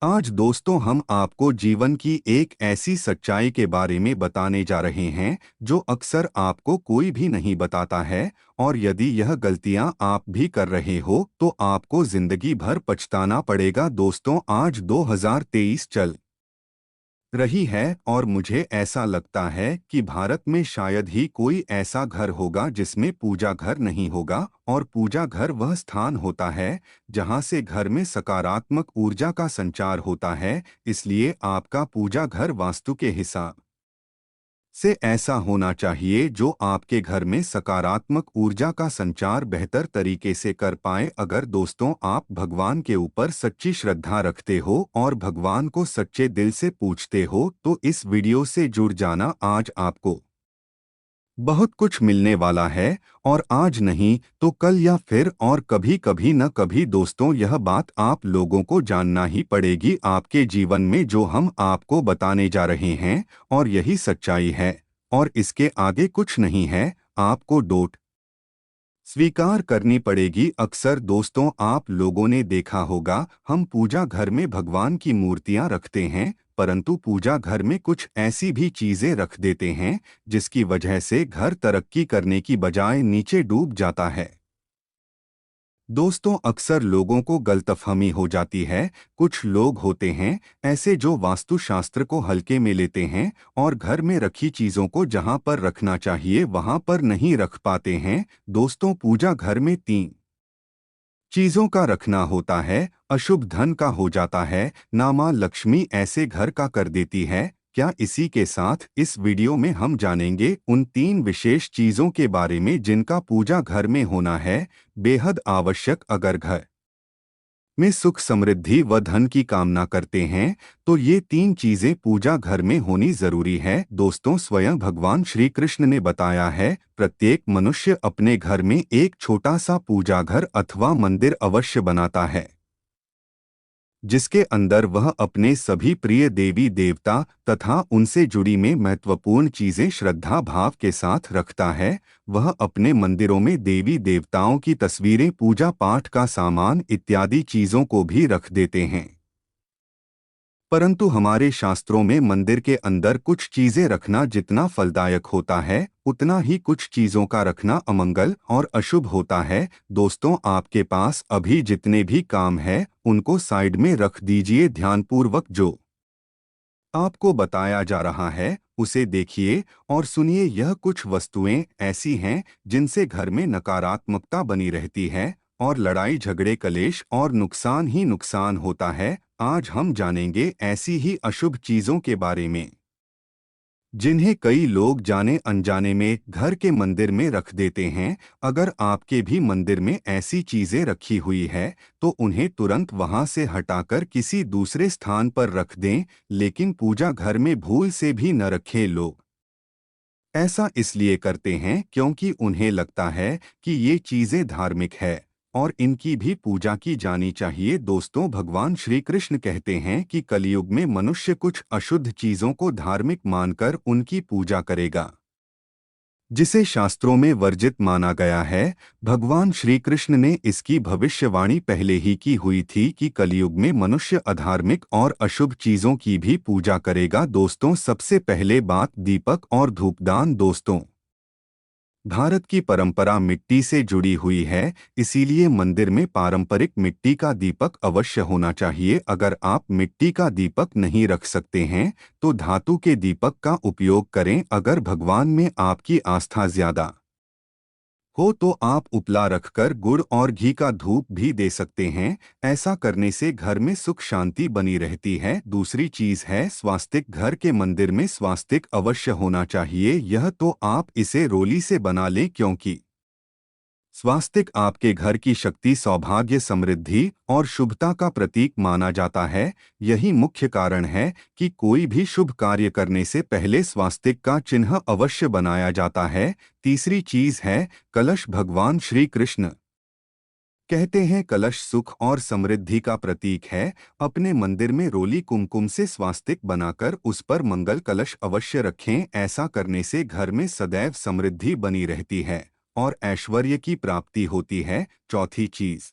आज दोस्तों हम आपको जीवन की एक ऐसी सच्चाई के बारे में बताने जा रहे हैं जो अक्सर आपको कोई भी नहीं बताता है। और यदि यह गलतियां आप भी कर रहे हो तो आपको जिंदगी भर पछताना पड़ेगा। दोस्तों, आज 2023 चल रही है और मुझे ऐसा लगता है कि भारत में शायद ही कोई ऐसा घर होगा जिसमें पूजा घर नहीं होगा। और पूजा घर वह स्थान होता है जहां से घर में सकारात्मक ऊर्जा का संचार होता है। इसलिए आपका पूजा घर वास्तु के हिसाब से ऐसा होना चाहिए जो आपके घर में सकारात्मक ऊर्जा का संचार बेहतर तरीके से कर पाए। अगर दोस्तों आप भगवान के ऊपर सच्ची श्रद्धा रखते हो और भगवान को सच्चे दिल से पूछते हो तो इस वीडियो से जुड़ जाना। आज आपको बहुत कुछ मिलने वाला है, और आज नहीं तो कल या फिर और कभी कभी न कभी। दोस्तों, यह बात आप लोगों को जानना ही पड़ेगी आपके जीवन में जो हम आपको बताने जा रहे हैं। और यही सच्चाई है और इसके आगे कुछ नहीं है। आपको डोट स्वीकार करनी पड़ेगी। अक्सर दोस्तों आप लोगों ने देखा होगा हम पूजा घर में भगवान की मूर्तियां रखते हैं, परंतु पूजा घर में कुछ ऐसी भी चीजें रख देते हैं जिसकी वजह से घर तरक्की करने की बजाय नीचे डूब जाता है। दोस्तों, अक्सर लोगों को गलतफहमी हो जाती है। कुछ लोग होते हैं ऐसे जो वास्तुशास्त्र को हल्के में लेते हैं और घर में रखी चीजों को जहां पर रखना चाहिए वहां पर नहीं रख पाते हैं। दोस्तों, पूजा घर में तीन चीजों का रखना होता है। अशुभ धन का हो जाता है, ना मां लक्ष्मी ऐसे घर का कर देती है। क्या इसी के साथ इस वीडियो में हम जानेंगे उन तीन विशेष चीजों के बारे में जिनका पूजा घर में होना है बेहद आवश्यक। अगर घर में सुख समृद्धि व धन की कामना करते हैं तो ये तीन चीजें पूजा घर में होनी जरूरी है। दोस्तों, स्वयं भगवान श्री कृष्ण ने बताया है प्रत्येक मनुष्य अपने घर में एक छोटा सा पूजा घर अथवा मंदिर अवश्य बनाता है जिसके अंदर वह अपने सभी प्रिय देवी देवता तथा उनसे जुड़ी में महत्वपूर्ण चीजें श्रद्धा भाव के साथ रखता है। वह अपने मंदिरों में देवी देवताओं की तस्वीरें, पूजा पाठ का सामान इत्यादि चीजों को भी रख देते हैं। परंतु हमारे शास्त्रों में मंदिर के अंदर कुछ चीजें रखना जितना फलदायक होता है उतना ही कुछ चीजों का रखना अमंगल और अशुभ होता है। दोस्तों, आपके पास अभी जितने भी काम है उनको साइड में रख दीजिए। ध्यानपूर्वक जो आपको बताया जा रहा है उसे देखिए और सुनिए। यह कुछ वस्तुएं ऐसी हैं जिनसे घर में नकारात्मकता बनी रहती है और लड़ाई झगड़े कलेश और नुकसान ही नुकसान होता है। आज हम जानेंगे ऐसी ही अशुभ चीजों के बारे में जिन्हें कई लोग जाने अनजाने में घर के मंदिर में रख देते हैं। अगर आपके भी मंदिर में ऐसी चीजें रखी हुई है तो उन्हें तुरंत वहां से हटाकर किसी दूसरे स्थान पर रख दें, लेकिन पूजा घर में भूल से भी न रखें। लोग ऐसा इसलिए करते हैं क्योंकि उन्हें लगता है कि ये चीजें धार्मिक है और इनकी भी पूजा की जानी चाहिए। दोस्तों, भगवान श्री कृष्ण कहते हैं कि कलयुग में मनुष्य कुछ अशुद्ध चीजों को धार्मिक मानकर उनकी पूजा करेगा जिसे शास्त्रों में वर्जित माना गया है। भगवान श्री कृष्ण ने इसकी भविष्यवाणी पहले ही की हुई थी कि कलयुग में मनुष्य अधार्मिक और अशुभ चीजों की भी पूजा करेगा। दोस्तों, सबसे पहले बात दीपक और धूपदान। दोस्तों, भारत की परंपरा मिट्टी से जुड़ी हुई है, इसीलिए मंदिर में पारंपरिक मिट्टी का दीपक अवश्य होना चाहिए। अगर आप मिट्टी का दीपक नहीं रख सकते हैं तो धातु के दीपक का उपयोग करें। अगर भगवान में आपकी आस्था ज्यादा हो तो आप उपला रखकर गुड़ और घी का धूप भी दे सकते हैं। ऐसा करने से घर में सुख शांति बनी रहती है। दूसरी चीज है स्वास्तिक। घर के मंदिर में स्वास्तिक अवश्य होना चाहिए। यह तो आप इसे रोली से बना लें क्योंकि स्वास्तिक आपके घर की शक्ति, सौभाग्य, समृद्धि और शुभता का प्रतीक माना जाता है। यही मुख्य कारण है कि कोई भी शुभ कार्य करने से पहले स्वास्तिक का चिन्ह अवश्य बनाया जाता है। तीसरी चीज है कलश। भगवान श्री कृष्ण कहते हैं कलश सुख और समृद्धि का प्रतीक है। अपने मंदिर में रोली कुमकुम से स्वास्तिक बनाकर उस पर मंगल कलश अवश्य रखें। ऐसा करने से घर में सदैव समृद्धि बनी रहती है और ऐश्वर्य की प्राप्ति होती है। चौथी चीज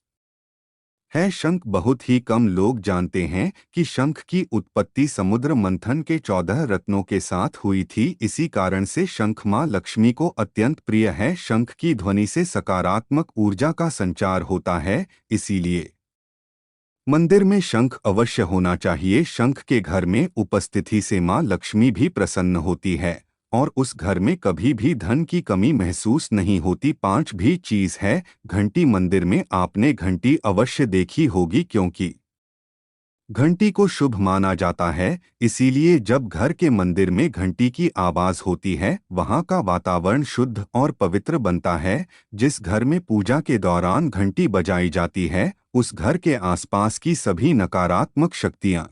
है शंख। बहुत ही कम लोग जानते हैं कि शंख की उत्पत्ति समुद्र मंथन के 14 रत्नों के साथ हुई थी। इसी कारण से शंख माँ लक्ष्मी को अत्यंत प्रिय है। शंख की ध्वनि से सकारात्मक ऊर्जा का संचार होता है, इसीलिए मंदिर में शंख अवश्य होना चाहिए। शंख के घर में उपस्थिति से माँ लक्ष्मी भी प्रसन्न होती है और उस घर में कभी भी धन की कमी महसूस नहीं होती। पांच भी चीज है घंटी। मंदिर में आपने घंटी अवश्य देखी होगी, क्योंकि घंटी को शुभ माना जाता है। इसीलिए जब घर के मंदिर में घंटी की आवाज होती है, वहां का वातावरण शुद्ध और पवित्र बनता है। जिस घर में पूजा के दौरान घंटी बजाई जाती है, उस घर के आसपास की सभी नकारात्मक शक्तियां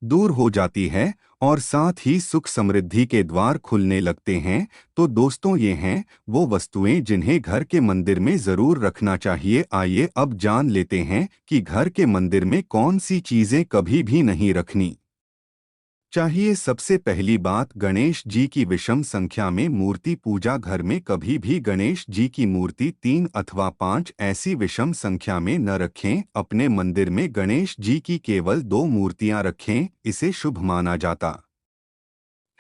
दूर हो जाती है और साथ ही सुख समृद्धि के द्वार खुलने लगते हैं। तो दोस्तों, ये हैं वो वस्तुएं जिन्हें घर के मंदिर में जरूर रखना चाहिए। आइए अब जान लेते हैं कि घर के मंदिर में कौन सी चीजें कभी भी नहीं रखनी चाहिए। सबसे पहली बात, गणेश जी की विषम संख्या में मूर्ति। पूजा घर में कभी भी गणेश जी की मूर्ति 3 अथवा 5 ऐसी विषम संख्या में न रखें। अपने मंदिर में गणेश जी की केवल 2 मूर्तियां रखें, इसे शुभ माना जाता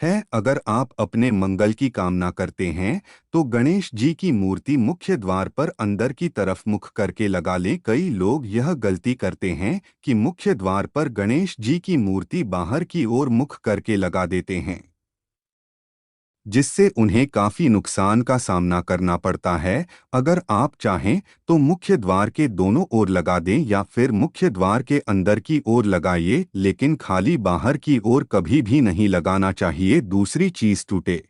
है। अगर आप अपने मंगल की कामना करते हैं तो गणेश जी की मूर्ति मुख्य द्वार पर अंदर की तरफ मुख करके लगा लें। कई लोग यह गलती करते हैं कि मुख्य द्वार पर गणेश जी की मूर्ति बाहर की ओर मुख करके लगा देते हैं, जिससे उन्हें काफी नुकसान का सामना करना पड़ता है। अगर आप चाहें तो मुख्य द्वार के दोनों ओर लगा दें या फिर मुख्य द्वार के अंदर की ओर लगाइए, लेकिन खाली बाहर की ओर कभी भी नहीं लगाना चाहिए। दूसरी चीज, टूटे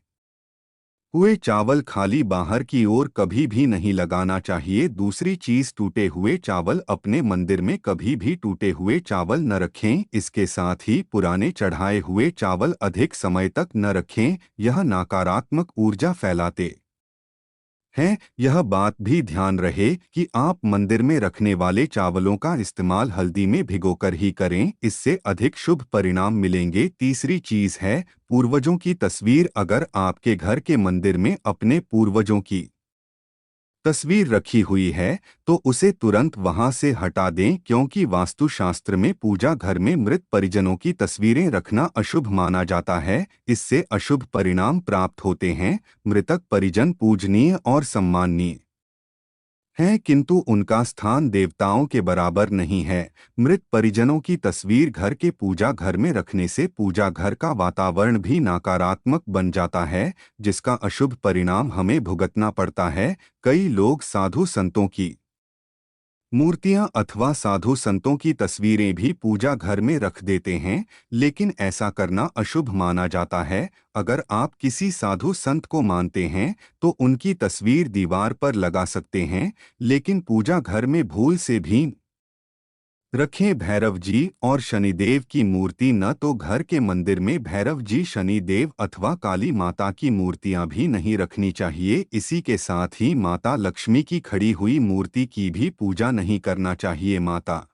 हुए चावल खाली बाहर की ओर कभी भी नहीं लगाना चाहिए। दूसरी चीज, टूटे हुए चावल अपने मंदिर में कभी भी टूटे हुए चावल न रखें। इसके साथ ही पुराने चढ़ाए हुए चावल अधिक समय तक न रखें, यह नकारात्मक ऊर्जा फैलाते हैं। यह बात भी ध्यान रहे कि आप मंदिर में रखने वाले चावलों का इस्तेमाल हल्दी में भिगोकर ही करें, इससे अधिक शुभ परिणाम मिलेंगे। तीसरी चीज है पूर्वजों की तस्वीर। अगर आपके घर के मंदिर में अपने पूर्वजों की तस्वीर रखी हुई है तो उसे तुरंत वहां से हटा दें, क्योंकि वास्तुशास्त्र में पूजा घर में मृत परिजनों की तस्वीरें रखना अशुभ माना जाता है। इससे अशुभ परिणाम प्राप्त होते हैं। मृतक परिजन पूजनीय और सम्माननीय हैं, किंतु उनका स्थान देवताओं के बराबर नहीं है। मृत परिजनों की तस्वीर घर के पूजा घर में रखने से पूजा घर का वातावरण भी नकारात्मक बन जाता है, जिसका अशुभ परिणाम हमें भुगतना पड़ता है। कई लोग साधु संतों की मूर्तियां अथवा साधु संतों की तस्वीरें भी पूजा घर में रख देते हैं, लेकिन ऐसा करना अशुभ माना जाता है। अगर आप किसी साधु संत को मानते हैं तो उनकी तस्वीर दीवार पर लगा सकते हैं, लेकिन पूजा घर में भूल से भी रखें। भैरव जी और शनिदेव की मूर्ति। न तो घर के मंदिर में भैरव जी, शनिदेव अथवा काली माता की मूर्तियां भी नहीं रखनी चाहिए। इसी के साथ ही माता लक्ष्मी की खड़ी हुई मूर्ति की भी पूजा नहीं करना चाहिए। माता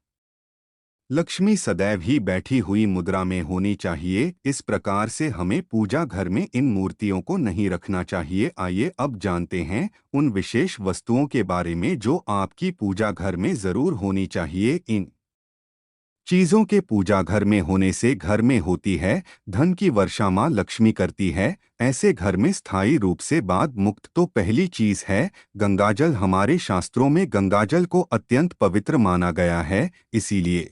लक्ष्मी सदैव ही बैठी हुई मुद्रा में होनी चाहिए। इस प्रकार से हमें पूजा घर में इन मूर्तियों को नहीं रखना चाहिए। आइए अब जानते हैं उन विशेष वस्तुओं के बारे में जो आपकी पूजा घर में जरूर होनी चाहिए। इन चीजों के पूजा घर में होने से घर में होती है धन की वर्षा। माँ लक्ष्मी करती है ऐसे घर में स्थायी रूप से बाद मुक्त। तो पहली चीज है गंगाजल। हमारे शास्त्रों में गंगाजल को अत्यंत पवित्र माना गया है, इसीलिए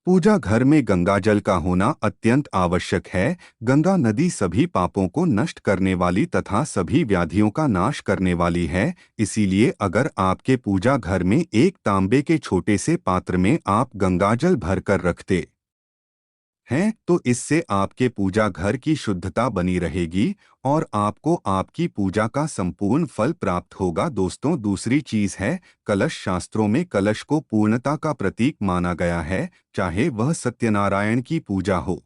पूजा घर में गंगाजल का होना अत्यंत आवश्यक है। गंगा नदी सभी पापों को नष्ट करने वाली तथा सभी व्याधियों का नाश करने वाली है। इसीलिए अगर आपके पूजा घर में एक तांबे के छोटे से पात्र में आप गंगाजल भरकर रखते हैं तो इससे आपके पूजा घर की शुद्धता बनी रहेगी और आपको आपकी पूजा का संपूर्ण फल प्राप्त होगा। दोस्तों, दूसरी चीज है कलश। शास्त्रों में कलश को पूर्णता का प्रतीक माना गया है। चाहे वह सत्यनारायण की पूजा हो,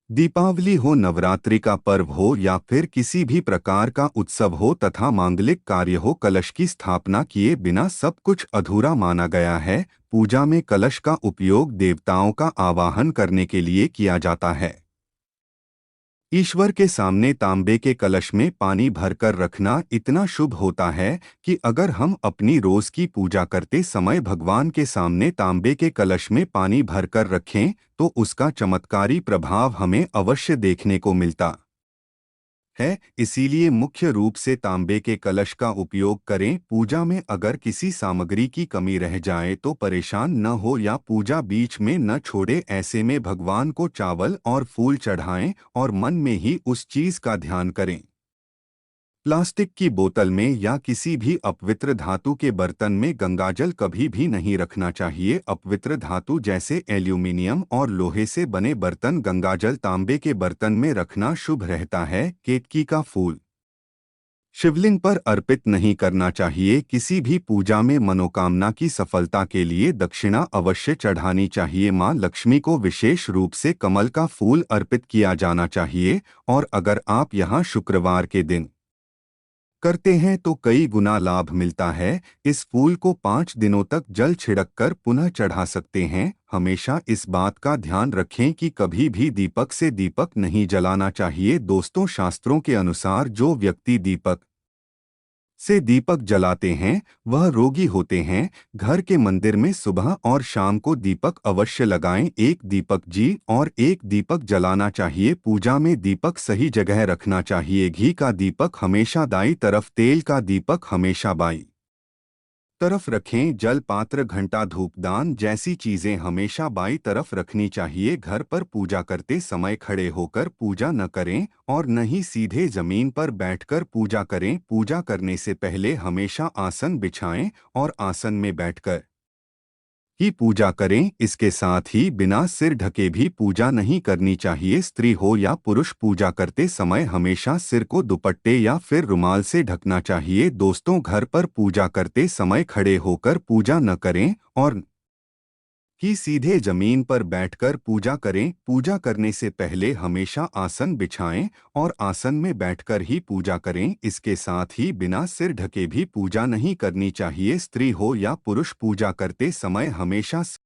दीपावली हो, नवरात्रि का पर्व हो या फिर किसी भी प्रकार का उत्सव हो तथा मांगलिक कार्य हो, कलश की स्थापना किए बिना सब कुछ अधूरा माना गया है। पूजा में कलश का उपयोग देवताओं का आवाहन करने के लिए किया जाता है। ईश्वर के सामने तांबे के कलश में पानी भरकर रखना इतना शुभ होता है कि अगर हम अपनी रोज की पूजा करते समय भगवान के सामने तांबे के कलश में पानी भरकर रखें तो उसका चमत्कारी प्रभाव हमें अवश्य देखने को मिलता है। इसीलिए मुख्य रूप से तांबे के कलश का उपयोग करें। पूजा में अगर किसी सामग्री की कमी रह जाए तो परेशान न हो या पूजा बीच में न छोड़े। ऐसे में भगवान को चावल और फूल चढ़ाएं और मन में ही उस चीज का ध्यान करें। प्लास्टिक की बोतल में या किसी भी अपवित्र धातु के बर्तन में गंगाजल कभी भी नहीं रखना चाहिए। अपवित्र धातु जैसे एल्यूमिनियम और लोहे से बने बर्तन, गंगाजल तांबे के बर्तन में रखना शुभ रहता है। केतकी का फूल शिवलिंग पर अर्पित नहीं करना चाहिए। किसी भी पूजा में मनोकामना की सफलता के लिए दक्षिणा अवश्य चढ़ानी चाहिए। मां लक्ष्मी को विशेष रूप से कमल का फूल अर्पित किया जाना चाहिए और अगर आप यहां शुक्रवार के दिन करते हैं तो कई गुना लाभ मिलता है। इस फूल को 5 दिनों तक जल छिड़ककर पुनः चढ़ा सकते हैं। हमेशा इस बात का ध्यान रखें कि कभी भी दीपक से दीपक नहीं जलाना चाहिए। दोस्तों, शास्त्रों के अनुसार जो व्यक्ति दीपक से दीपक जलाते हैं वह रोगी होते हैं। घर के मंदिर में सुबह और शाम को दीपक अवश्य लगाएं। एक दीपक जी और एक दीपक जलाना चाहिए। पूजा में दीपक सही जगह रखना चाहिए। घी का दीपक हमेशा दाईं तरफ, तेल का दीपक हमेशा बाईं तरफ रखें। जल पात्र, घंटा, धूपदान जैसी चीजें हमेशा बाईं तरफ रखनी चाहिए। घर पर पूजा करते समय खड़े होकर पूजा न करें और न ही सीधे जमीन पर बैठकर पूजा करें। पूजा करने से पहले हमेशा आसन बिछाएं और आसन में बैठकर ही पूजा करें। इसके साथ ही बिना सिर ढके भी पूजा नहीं करनी चाहिए। स्त्री हो या पुरुष, पूजा करते समय हमेशा सिर को दुपट्टे या फिर रुमाल से ढकना चाहिए। दोस्तों, घर पर पूजा करते समय खड़े होकर पूजा न करें और कि सीधे जमीन पर बैठकर पूजा करें। पूजा करने से पहले हमेशा आसन बिछाएं और आसन में बैठकर ही पूजा करें। इसके साथ ही बिना सिर ढके भी पूजा नहीं करनी चाहिए। स्त्री हो या पुरुष, पूजा करते समय हमेशा